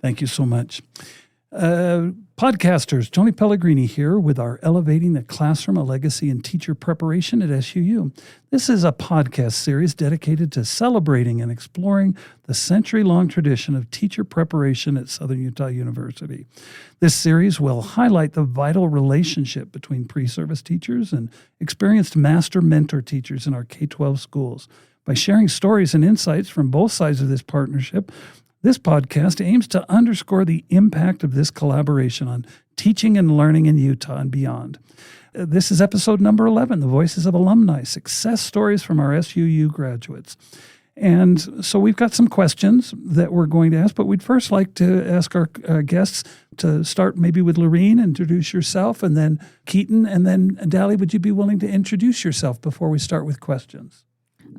Thank you so much. Podcasters, Tony Pellegrini here with our Elevating the Classroom, a Legacy in Teacher Preparation at SUU. This is a podcast series dedicated to celebrating and exploring the century-long tradition of teacher preparation at Southern Utah University. This series will highlight the vital relationship between pre-service teachers and experienced master-mentor teachers in our K-12 schools. By sharing stories and insights from both sides of this partnership, this podcast aims to underscore the impact of this collaboration on teaching and learning in Utah and beyond. This is episode number 11, The Voices of Alumni, Success Stories from Our SUU Graduates. And so we've got some questions that we're going to ask, but we'd first like to ask our guests to start maybe with Laureen, introduce yourself, and then Keaton, and then Dallee, would you be willing to introduce yourself before we start with questions?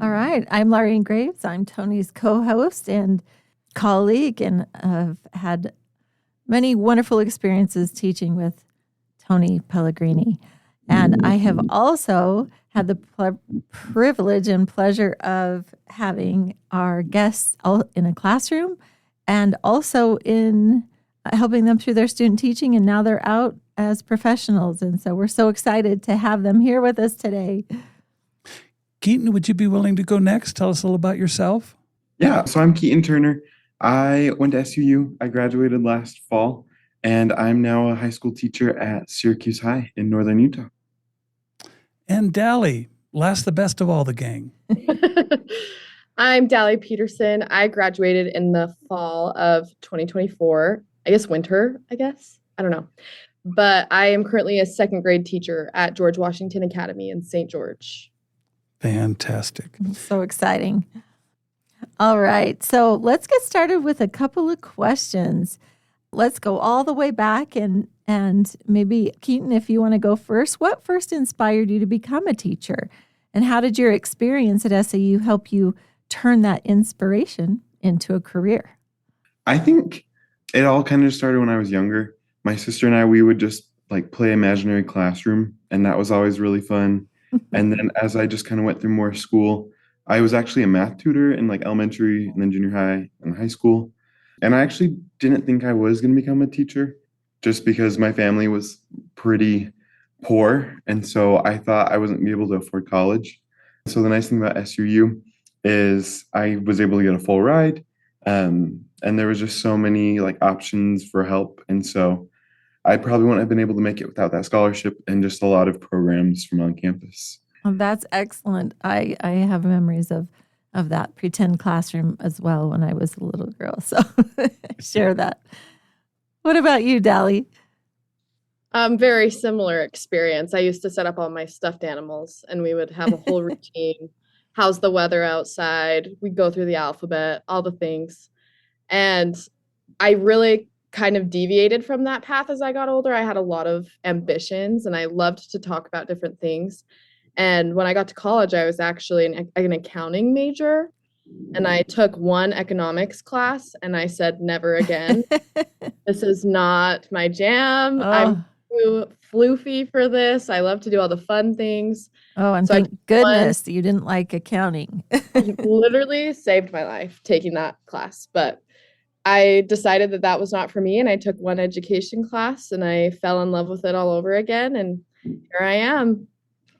All right. I'm Laureen Graves. I'm Tony's co-host and colleague, and I've had many wonderful experiences teaching with Tony Pellegrini. And I have also had the privilege and pleasure of having our guests all in a classroom and also in helping them through their student teaching. And now they're out as professionals. And so we're so excited to have them here with us today. Keaton, would you be willing to go next? Tell us a little about yourself. Yeah, so I'm Keaton Turner. I went to SUU. I graduated last fall, and I'm now a high school teacher at Syracuse High in northern Utah. And Dallee, last the best of all the gang. I'm Dallee Peterson. I graduated in the fall of 2024. I don't know. But I am currently a second grade teacher at George Washington Academy in St. George. Fantastic. So exciting. All right. So let's get started with a couple of questions. Let's go all the way back and maybe Keaton, if you want to go first, what first inspired you to become a teacher? And how did your experience at SUU help you turn that inspiration into a career? I think it all kind of started when I was younger. My sister and I, we would just play imaginary classroom, and that was always really fun. And then as I just kind of went through more school, I was actually a math tutor in elementary and then junior high and high school. And I actually didn't think I was going to become a teacher just because my family was pretty poor. And so I thought I wasn't going to be able to afford college. So the nice thing about SUU is I was able to get a full ride. And there was just so many options for help. And so I probably wouldn't have been able to make it without that scholarship and just a lot of programs from on campus. Well, that's excellent. I have memories of that pretend classroom as well when I was a little girl. So I share that. What about you, Dallee? Very similar experience. I used to set up all my stuffed animals and we would have a whole routine. How's the weather outside? We'd go through the alphabet, all the things. And I really kind of deviated from that path as I got older. I had a lot of ambitions and I loved to talk about different things. And when I got to college, I was actually an accounting major, and I took one economics class, and I said, never again. This is not my jam. Oh. I'm too floofy for this. I love to do all the fun things. Oh, and thank goodness you didn't like accounting. Literally saved my life taking that class. But I decided that was not for me, and I took one education class, and I fell in love with it all over again, and here I am.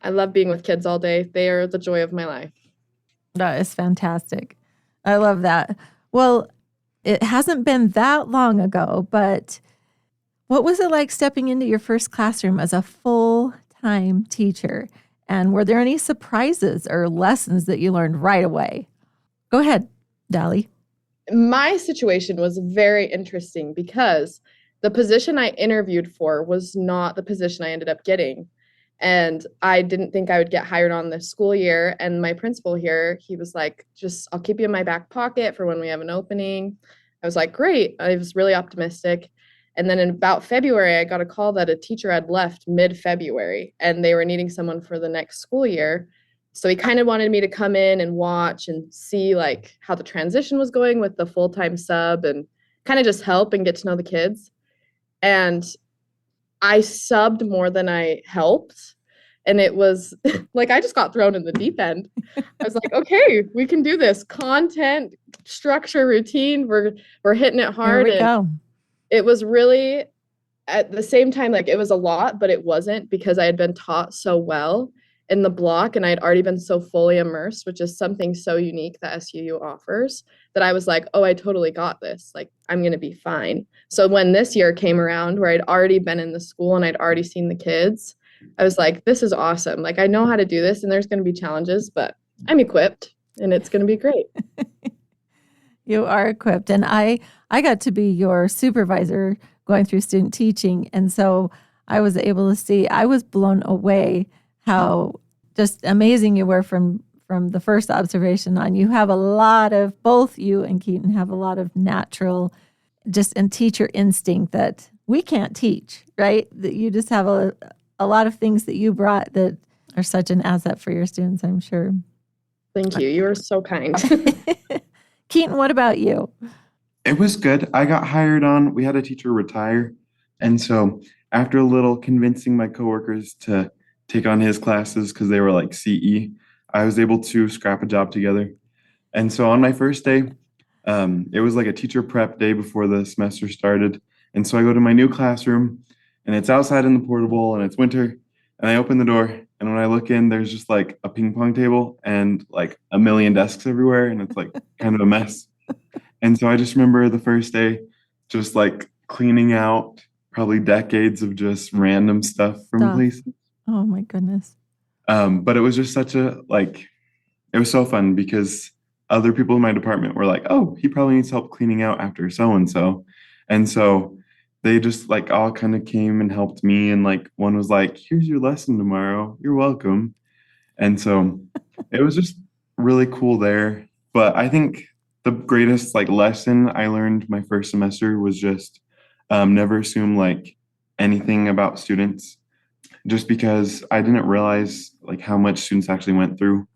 I love being with kids all day. They are the joy of my life. That is fantastic. I love that. Well, it hasn't been that long ago, but what was it like stepping into your first classroom as a full-time teacher? And were there any surprises or lessons that you learned right away? Go ahead, Dallee. My situation was very interesting because the position I interviewed for was not the position I ended up getting. And I didn't think I would get hired on this school year. And my principal here, he was like, I'll keep you in my back pocket for when we have an opening. I was like, great. I was really optimistic. And then in about February, I got a call that a teacher had left mid-February and they were needing someone for the next school year. So he kind of wanted me to come in and watch and see how the transition was going with the full-time sub and kind of just help and get to know the kids. And I subbed more than I helped. And it was like, I just got thrown in the deep end. I was like, okay, we can do this. Content, structure, routine, we're hitting it hard. Here we go. It was really, at the same time, like it was a lot, but it wasn't, because I had been taught so well in the block and I'd already been so fully immersed, which is something so unique that SUU offers, that I was like, oh, I totally got this. Like, I'm going to be fine. So when this year came around, where I'd already been in the school and I'd already seen the kids, I was like, this is awesome. Like, I know how to do this, and there's going to be challenges, but I'm equipped and it's going to be great. You are equipped. And I got to be your supervisor going through student teaching. And so I was able to see, I was blown away how just amazing you were from the first observation on. You have a lot of, both you and Keaton have a lot of natural and teacher instinct that we can't teach, right? That you just have a lot of things that you brought that are such an asset for your students, I'm sure. Thank you. You are so kind. Keaton, what about you? It was good. I got hired on. We had a teacher retire. And so after a little convincing my coworkers to take on his classes because they were like CE, I was able to scrap a job together. And so on my first day, it was like a teacher prep day before the semester started. And so I go to my new classroom, and it's outside in the portable, and it's winter. And I open the door, and when I look in, there's just like a ping pong table and like a million desks everywhere. And it's like kind of a mess. And so I just remember the first day just like cleaning out probably decades of just random stuff from places. Oh my goodness. But it was just it was so fun because other people in my department were like, oh, he probably needs help cleaning out after so-and-so. And so they just like all kind of came and helped me. And like one was like, here's your lesson tomorrow. You're welcome. And so it was just really cool there. But I think the greatest like lesson I learned my first semester was just never assume like anything about students, just because I didn't realize like how much students actually went through.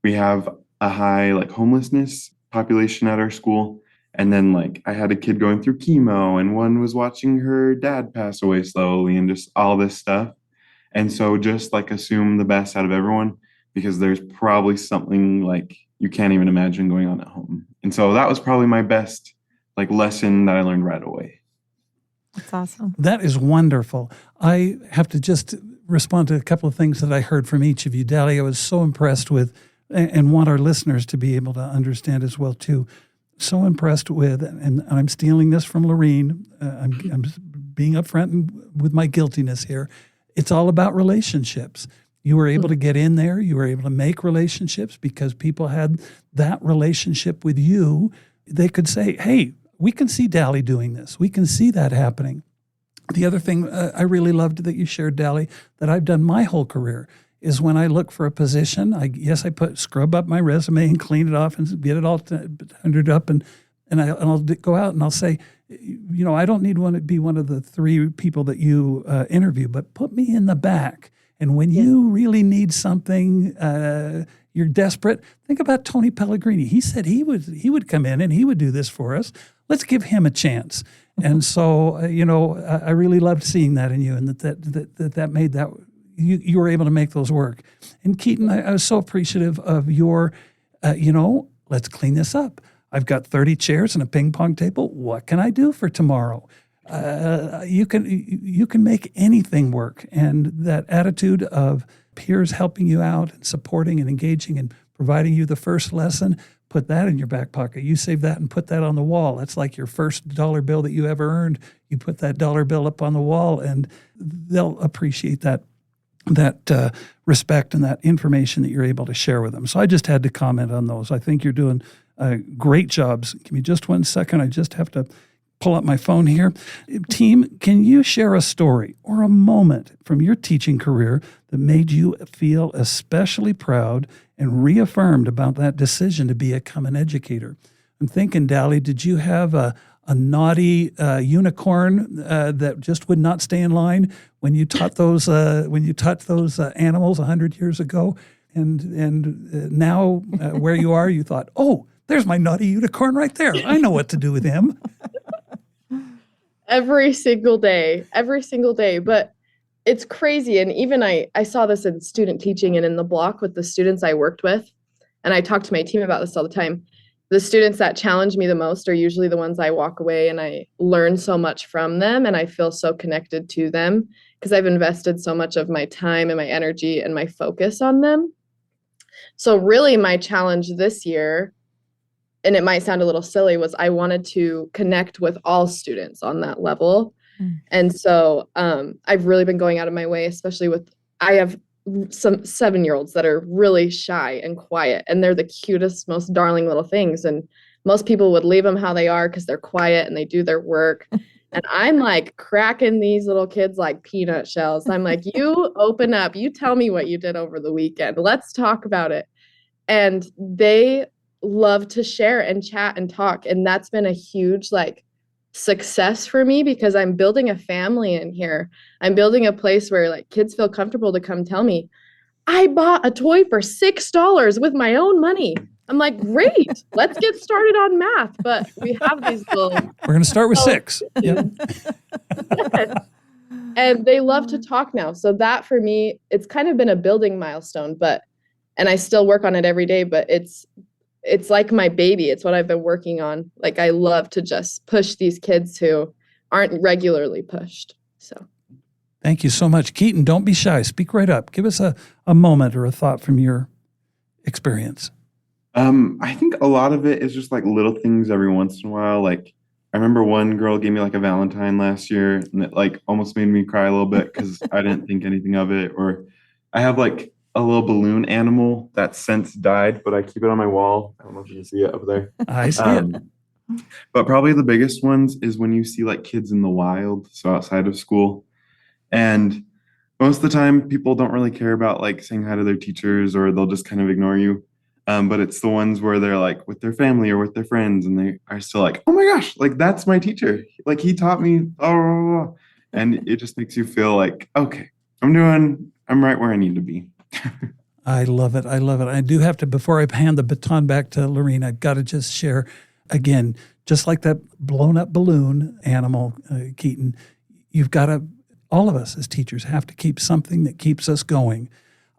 We have a high like homelessness population at our school. And then like I had a kid going through chemo, and one was watching her dad pass away slowly, and just all this stuff. And so just like assume the best out of everyone, because there's probably something like you can't even imagine going on at home. And so that was probably my best like lesson that I learned right away. That's awesome. That is wonderful. I have to just respond to a couple of things that I heard from each of you. Dallee, I was so impressed with, and want our listeners to be able to understand as well too, so impressed with, and I'm stealing this from Laureen, I'm being upfront with my guiltiness here, it's all about relationships. You were able to get in there, you were able to make relationships because people had that relationship with you. They could say, hey, we can see Dallee doing this. We can see that happening. The other thing I really loved that you shared, Dallee, that I've done my whole career is when I look for a position, I scrub up my resume and clean it off and get it all hunted up, and I'll go out and I'll say, you know, I don't need to be one of the 3 people that you interview, but put me in the back. And when you really need something, you're desperate, think about Tony Pellegrini. He said he would come in and he would do this for us. Let's give him a chance. And so, I really loved seeing that in you, and that made that, you were able to make those work. And Keaton, I was so appreciative of your, let's clean this up. I've got 30 chairs and a ping pong table. What can I do for tomorrow? You can make anything work. And that attitude of peers helping you out and supporting and engaging and providing you the first lesson, put that in your back pocket. You save that and put that on the wall. That's like your first dollar bill that you ever earned. You put that dollar bill up on the wall, and they'll appreciate that respect and that information that you're able to share with them. So I just had to comment on those. I think you're doing great jobs. Give me just 1 second. I just have to pull up my phone here. Team, can you share a story or a moment from your teaching career that made you feel especially proud and reaffirmed about that decision to become an educator? I'm thinking, Dallee, did you have a naughty unicorn that just would not stay in line when you taught those animals 100 years ago, and now where you are, you thought, oh, there's my naughty unicorn right there. I know what to do with him. Every single day. But it's crazy. And even I saw this in student teaching and in the block with the students I worked with. And I talk to my team about this all the time. The students that challenge me the most are usually the ones I walk away and I learn so much from them and I feel so connected to them because I've invested so much of my time and my energy and my focus on them. So really my challenge this year, and it might sound a little silly, was I wanted to connect with all students on that level. And so I've really been going out of my way, especially I have some 7-year-olds that are really shy and quiet, and they're the cutest, most darling little things. And most people would leave them how they are because they're quiet and they do their work. And I'm like cracking these little kids like peanut shells. I'm like, you open up, you tell me what you did over the weekend. Let's talk about it. And they love to share and chat and talk. And that's been a huge success for me because I'm building a family in here. I'm building a place where kids feel comfortable to come tell me, I bought a toy for $6 with my own money. I'm like, great, let's get started on math. But we have these little... We're going to start with 6. Yep. Yes. And they love to talk now. So that for me, it's kind of been a building milestone, and I still work on it every day, but it's like my baby. It's what I've been working on. I love to just push these kids who aren't regularly pushed. So thank you so much. Keaton, don't be shy. Speak right up. Give us a moment or a thought from your experience. I think a lot of it is just little things every once in a while. I remember one girl gave me a Valentine last year, and it almost made me cry a little bit because I didn't think anything of it. Or I have a little balloon animal that since died, but I keep it on my wall. I don't know if you can see it up there. I see it. But probably the biggest ones is when you see kids in the wild, so outside of school. And most of the time, people don't really care about saying hi to their teachers, or they'll just kind of ignore you. But it's the ones where they're with their family or with their friends, and they are still oh my gosh, that's my teacher. He taught me. Oh, and it just makes you feel okay, I'm right where I need to be. I love it. I love it. I do have to, before I hand the baton back to Laureen, I've got to just share again, just like that blown up balloon animal, Keaton, all of us as teachers have to keep something that keeps us going.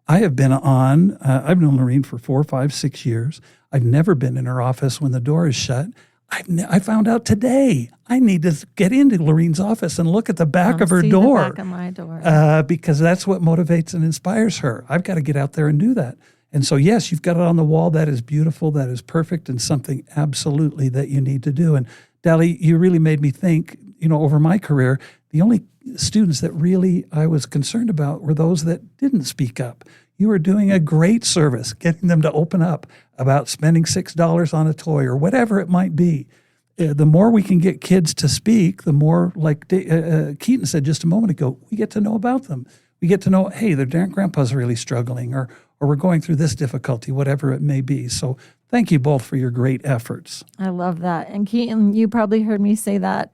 I've known Laureen for 4, 5, 6 years. I've never been in her office when the door is shut. I found out today I need to get into Laureen's office and look at the back of her door. The back of my door. Because that's what motivates and inspires her. I've got to get out there and do that. And so, yes, you've got it on the wall. That is beautiful. That is perfect, and something absolutely that you need to do. And Dallee, you really made me think, over my career, the only students that really I was concerned about were those that didn't speak up. You were doing a great service, getting them to open up about spending $6 on a toy or whatever it might be. The more we can get kids to speak, the more, like Keaton said just a moment ago, we get to know about them. We get to know, hey, their grandpa's really struggling, or we're going through this difficulty, whatever it may be. So thank you both for your great efforts. I love that. And Keaton, you probably heard me say that,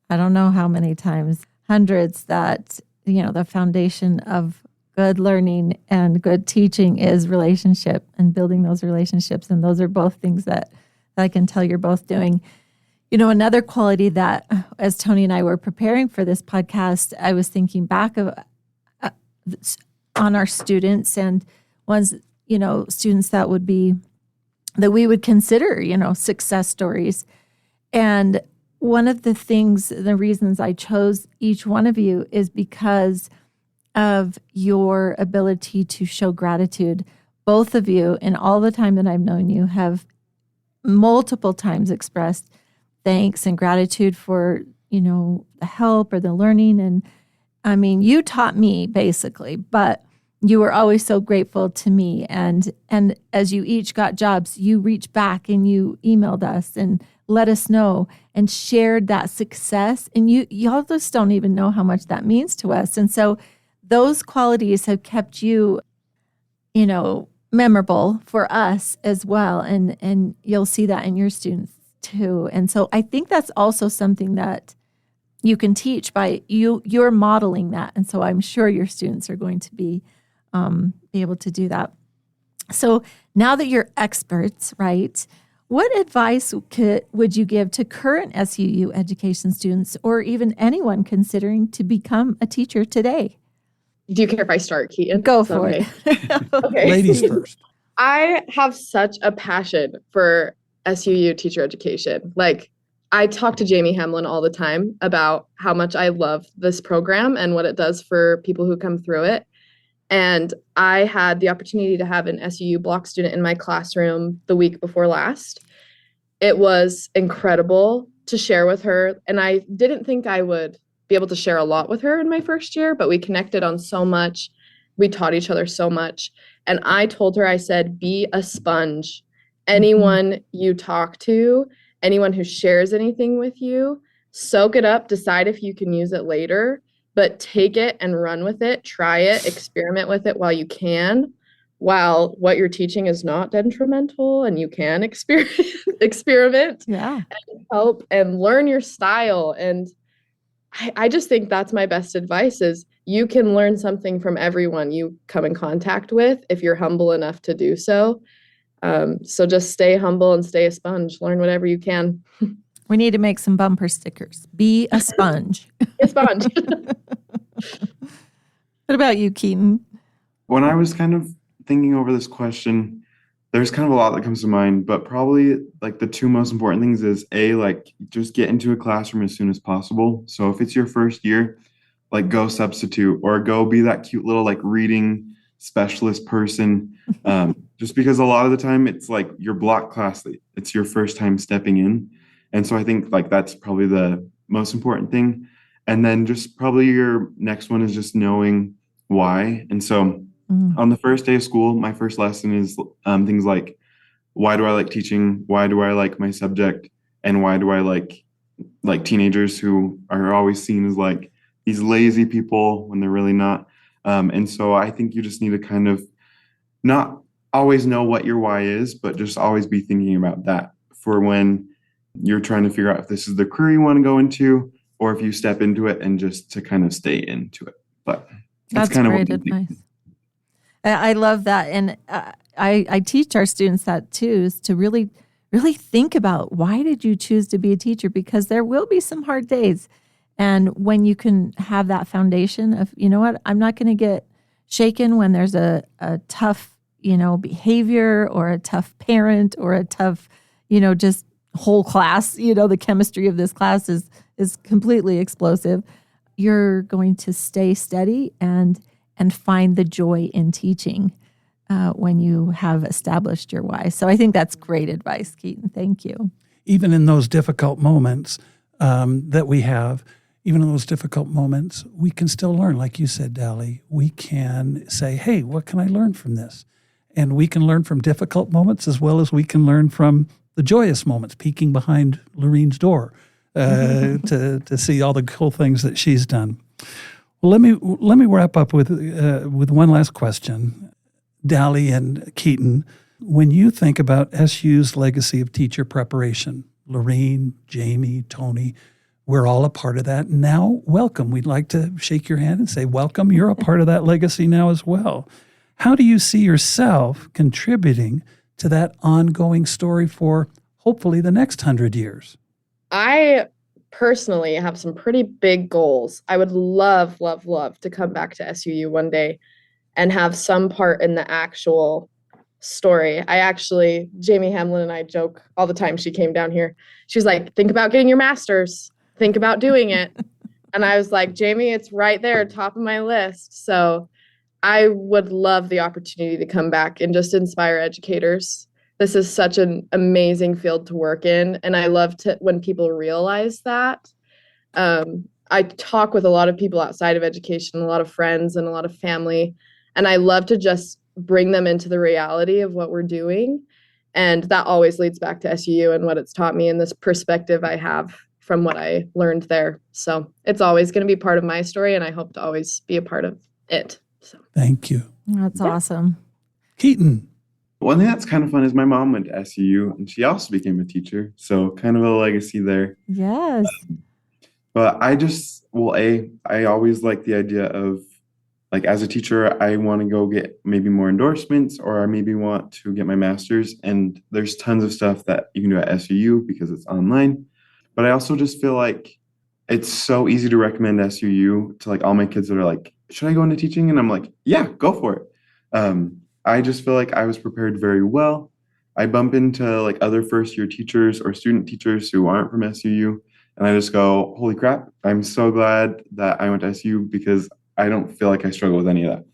I don't know how many times, hundreds, that, the foundation of good learning and good teaching is relationship and building those relationships. And those are both things that I can tell you're both doing. Another quality that, as Tony and I were preparing for this podcast, I was thinking back of on our students and ones, students that we would consider, success stories. And one of the reasons I chose each one of you is because of your ability to show gratitude. Both of you, in all the time that I've known you, have multiple times expressed thanks and gratitude for, the help or the learning. And I mean, you taught me basically, but you were always so grateful to me. And as you each got jobs, you reached back and you emailed us and let us know and shared that success. And y'all just don't even know how much that means to us. And so those qualities have kept you, memorable for us as well. And you'll see that in your students too. And so I think that's also something that you can teach by you're modeling that. And so I'm sure your students are going to be able to do that. So now that you're experts, right, what advice would you give to current SUU education students or even anyone considering to become a teacher today? Do you care if I start, Keaton? Go Is that for okay? it. Okay. Ladies first. I have such a passion for SUU teacher education. Like, I talk to Jamie Hamlin all the time about how much I love this program and what it does for people who come through it. And I had the opportunity to have an SUU block student in my classroom the week before last. It was incredible to share with her. And I didn't think I would be able to share a lot with her in my first year, but we connected on so much. We taught each other so much. And I told her, I said, be a sponge. Anyone you talk to, anyone who shares anything with you, soak it up, decide if you can use it later, but take it and run with it, try it, experiment with it while you can, while what you're teaching is not detrimental and you can experiment, Yeah. and help and learn your style. And I just think that's my best advice is you can learn something from everyone you come in contact with if you're humble enough to do so. So just stay humble and stay a sponge. Learn whatever you can. We need to make some bumper stickers. Be a sponge. A sponge. What about you, Keaton? When I was kind of thinking over this question, there's kind of a lot that comes to mind, but probably like the two most important things is like just get into a classroom as soon as possible. So if it's your first year, like go substitute or go be that cute little like reading specialist person. Just because a lot of the time it's like your block class, it's your first time stepping in. And so I think like that's probably the most important thing. And then just probably your next one is just knowing why. And so on the first day of school, my first lesson is things like, why do I like teaching? Why do I like my subject? And why do I like teenagers who are always seen as like these lazy people when they're really not? And so I think you just need to kind of not always know what your why is, but just always be thinking about that for when you're trying to figure out if this is the career you want to go into or if you step into it and just to kind of stay into it. But that's kind of great advice. I love that. And I teach our students that too, is to really, really think about why did you choose to be a teacher? Because there will be some hard days. And when you can have that foundation of, you know what, I'm not going to get shaken when there's a tough, behavior or a tough parent or a tough, just whole class, the chemistry of this class is completely explosive. You're going to stay steady and find the joy in teaching when you have established your why. So I think that's great advice, Keaton. Thank you. Even in those difficult moments that we have, even in those difficult moments, we can still learn. Like you said, Dallee, we can say, hey, what can I learn from this? And we can learn from difficult moments as well as we can learn from the joyous moments, peeking behind Laureen's door to see all the cool things that she's done. Well, let me wrap up with one last question. Dallee and Keaton, when you think about SU's legacy of teacher preparation, Laureen, Jamie, Tony, we're all a part of that. Now, welcome. We'd like to shake your hand and say, welcome. You're a part of that legacy now as well. How do you see yourself contributing to that ongoing story for hopefully the next 100 years? I personally have some pretty big goals. I would love, love, love to come back to SUU one day and have some part in the actual story. Jamie Hamlin and I joke all the time. She came down here. She's like, think about getting your master's. Think about doing it. And I was like, Jamie, it's right there, top of my list. So I would love the opportunity to come back and just inspire educators. This is such an amazing field to work in. And I love when people realize that. I talk with a lot of people outside of education, a lot of friends and a lot of family. And I love to just bring them into the reality of what we're doing. And that always leads back to SUU and what it's taught me and this perspective I have from what I learned there. So it's always going to be part of my story, and I hope to always be a part of it. So thank you. That's awesome. Keaton. One thing that's kind of fun is my mom went to SUU and she also became a teacher. So kind of a legacy there. Yes. But I always like the idea of like as a teacher, I want to go get maybe more endorsements or I maybe want to get my master's. And there's tons of stuff that you can do at SUU because it's online. But I also just feel like it's so easy to recommend SUU to like all my kids that are like should I go into teaching? And I'm like, yeah, go for it. I just feel like I was prepared very well. I bump into like other first year teachers or student teachers who aren't from SUU, and I just go, holy crap, I'm so glad that I went to SUU because I don't feel like I struggle with any of that.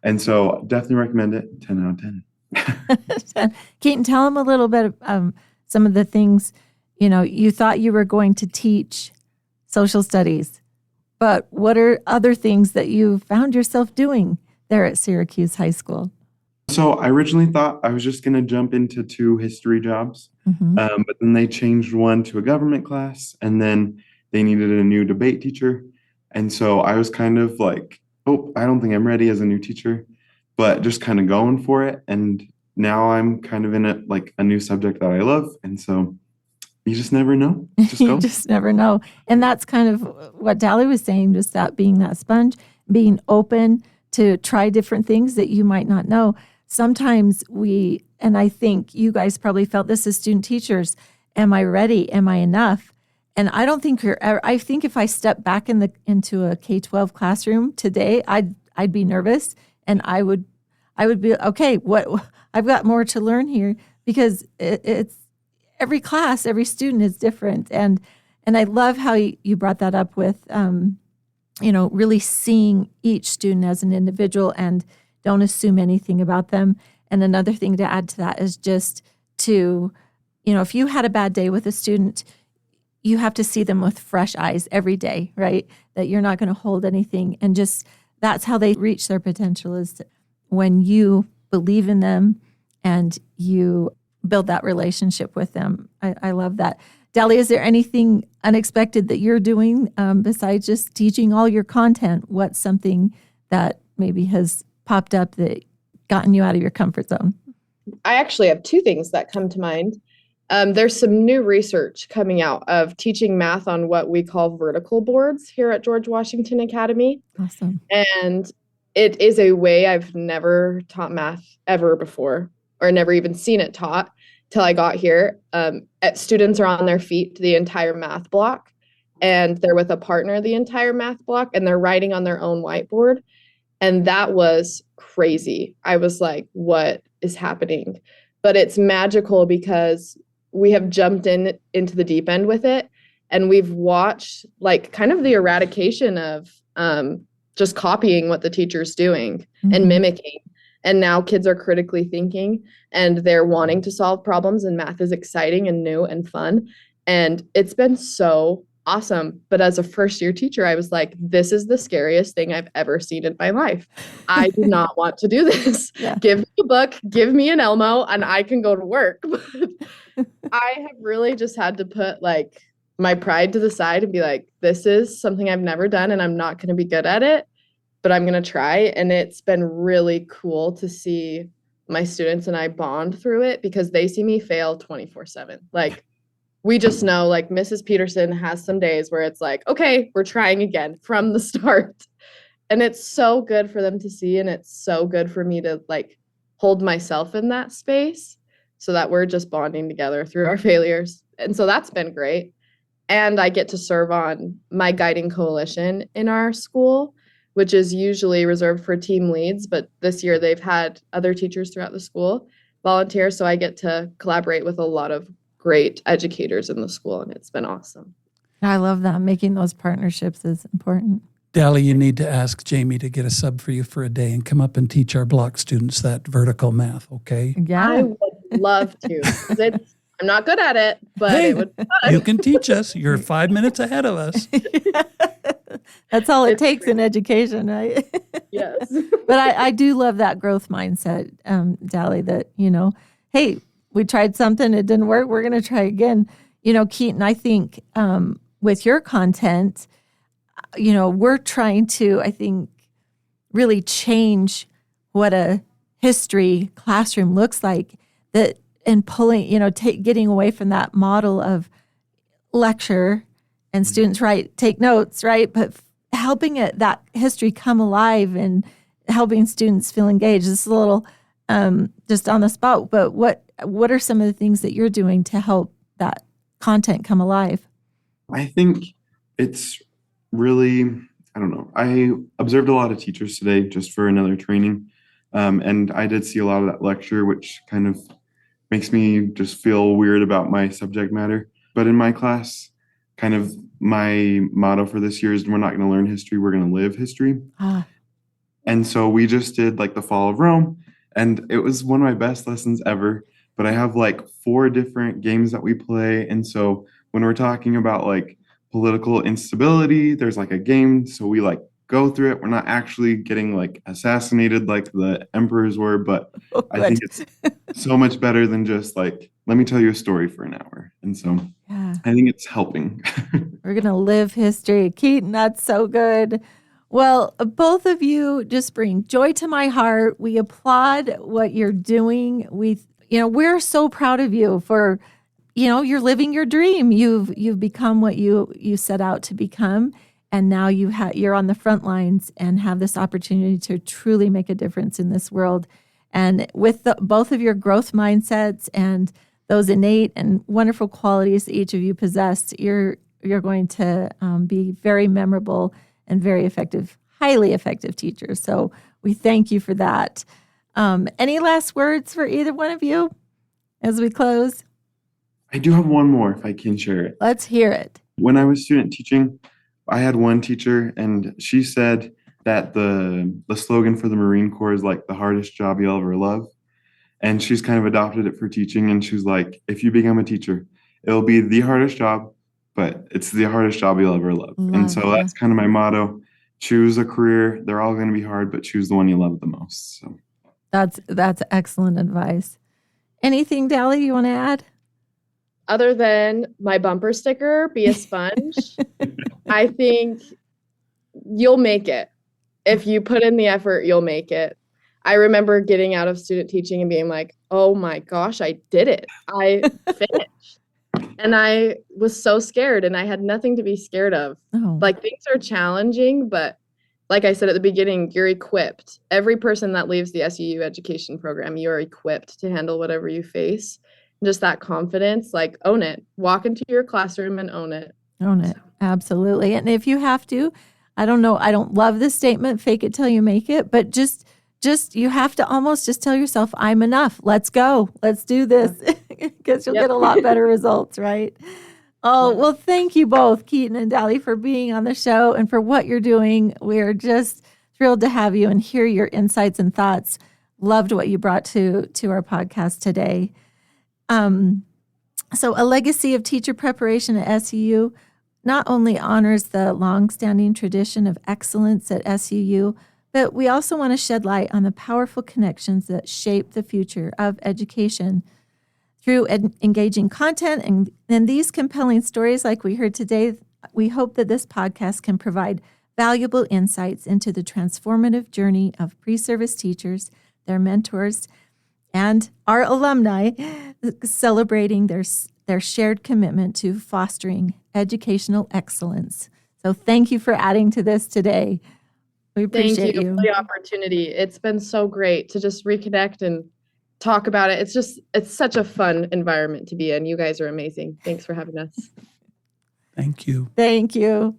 And so definitely recommend it. 10 out of 10. Keaton, tell them a little bit of some of the things, you thought you were going to teach social studies, but what are other things that you found yourself doing there at Syracuse High School? So I originally thought I was just going to jump into 2 history jobs, but then they changed one to a government class, and then they needed a new debate teacher. And so I was kind of like, oh, I don't think I'm ready as a new teacher, but just kind of going for it. And now I'm kind of in a new subject that I love. And so you just never know. Just go. You just never know. And that's kind of what Dallee was saying, just that being that sponge, being open to try different things that you might not know. Sometimes and I think you guys probably felt this as student teachers, am I ready? Am I enough? And I don't think I think if I step back into a K-12 classroom today, I'd be nervous, and I would be, okay, what, I've got more to learn here, because it's every class, every student is different. And I love how you brought that up with, really seeing each student as an individual and don't assume anything about them. And another thing to add to that is just to, if you had a bad day with a student, you have to see them with fresh eyes every day, right? That you're not going to hold anything. And just that's how they reach their potential, is when you believe in them and you build that relationship with them. I love that. Dallee, is there anything unexpected that you're doing besides just teaching all your content? What's something that maybe has popped up that gotten you out of your comfort zone? I actually have 2 things that come to mind. There's some new research coming out of teaching math on what we call vertical boards here at George Washington Academy. Awesome. And it is a way I've never taught math ever before, or never even seen it taught till I got here. Students are on their feet the entire math block, and they're with a partner the entire math block, and they're writing on their own whiteboard. And that was crazy. I was like, what is happening? But it's magical because we have jumped into the deep end with it. And we've watched like kind of the eradication of just copying what the teacher's doing and mimicking. And now kids are critically thinking and they're wanting to solve problems, and math is exciting and new and fun. And it's been so awesome. But as a first year teacher, I was like, this is the scariest thing I've ever seen in my life. I do not want to do this. Yeah. Give me a book, give me an Elmo, and I can go to work. But I have really just had to put like my pride to the side and be like, this is something I've never done and I'm not going to be good at it, but I'm going to try. And it's been really cool to see my students and I bond through it, because they see me fail 24/7. Like, we just know like Mrs. Peterson has some days where it's like, okay, we're trying again from the start. And it's so good for them to see. And it's so good for me to like hold myself in that space so that we're just bonding together through our failures. And so that's been great. And I get to serve on my guiding coalition in our school, which is usually reserved for team leads. But this year they've had other teachers throughout the school volunteer. So I get to collaborate with a lot of great educators in the school, and it's been awesome. I love that. Making those partnerships is important. Dallee, you need to ask Jamie to get a sub for you for a day and come up and teach our block students that vertical math, okay? Yeah. I would love to. I'm not good at it, but hey, it would be fun. You can teach us. You're 5 minutes ahead of us. That's all it takes in education, right? Yes. But I do love that growth mindset, Dallee, that, hey, we tried something, it didn't work, we're going to try again. Keaton, I think with your content, we're trying to, I think, really change what a history classroom looks like, that and pulling, getting away from that model of lecture and students take notes, right? But helping that history come alive and helping students feel engaged. This is a little just on the spot, but what are some of the things that you're doing to help that content come alive? I think it's really I don't know. I observed a lot of teachers today just for another training. And I did see a lot of that lecture, which kind of makes me just feel weird about my subject matter. But in my class, kind of my motto for this year is we're not going to learn history, we're going to live history. Ah, And so we just did like the fall of Rome, and it was one of my best lessons ever. But I have like 4 different games that we play. And so when we're talking about like political instability, there's like a game. So we like go through it. We're not actually getting like assassinated like the emperors were, but oh, I think good. it's so much better than just like, let me tell you a story for an hour. And so Yeah. I think it's helping. We're going to live history. Keaton, that's so good. Well, both of you just bring joy to my heart. We applaud what you're doing. We're so proud of you for, you're living your dream. You've become what you set out to become. And now you're on the front lines and have this opportunity to truly make a difference in this world. And with both of your growth mindsets and those innate and wonderful qualities that each of you possess, you're going to be very memorable and very effective, highly effective teachers. So we thank you for that. Any last words for either one of you as we close? I do have one more if I can share it. Let's hear it. When I was student teaching, I had one teacher, and she said that the slogan for the Marine Corps is like the hardest job you'll ever love. And she's kind of adopted it for teaching. And she's like, if you become a teacher, it'll be the hardest job, but it's the hardest job you'll ever love. And so that's kind of my motto. Choose a career. They're all going to be hard, but choose the one you love the most. So that's excellent advice. Anything, Dallee, you want to add? Other than my bumper sticker, be a sponge, I think you'll make it. If you put in the effort, you'll make it. I remember getting out of student teaching and being like, oh my gosh, I did it. I finished. And I was so scared, and I had nothing to be scared of. Oh. Like, things are challenging, but like I said at the beginning, you're equipped. Every person that leaves the SUU education program, you are equipped to handle whatever you face. Just that confidence, like, own it. Walk into your classroom and own it. Own it. Absolutely. And if you have to, I don't know, I don't love this statement, fake it till you make it, but just you have to almost just tell yourself, I'm enough. Let's go. Let's do this, because you'll get a lot better results, right? Oh, well, thank you both, Keaton and Dallee, for being on the show and for what you're doing. We're just thrilled to have you and hear your insights and thoughts. Loved what you brought to our podcast today. So a legacy of teacher preparation at SUU not only honors the longstanding tradition of excellence at SUU, but we also want to shed light on the powerful connections that shape the future of education. Through engaging content and these compelling stories like we heard today, we hope that this podcast can provide valuable insights into the transformative journey of pre-service teachers, their mentors, and our alumni, celebrating their shared commitment to fostering educational excellence. So thank you for adding to this today. We appreciate Thank you for the opportunity. It's been so great to just reconnect and talk about it. It's such a fun environment to be in. You guys are amazing. Thanks for having us. Thank you. Thank you.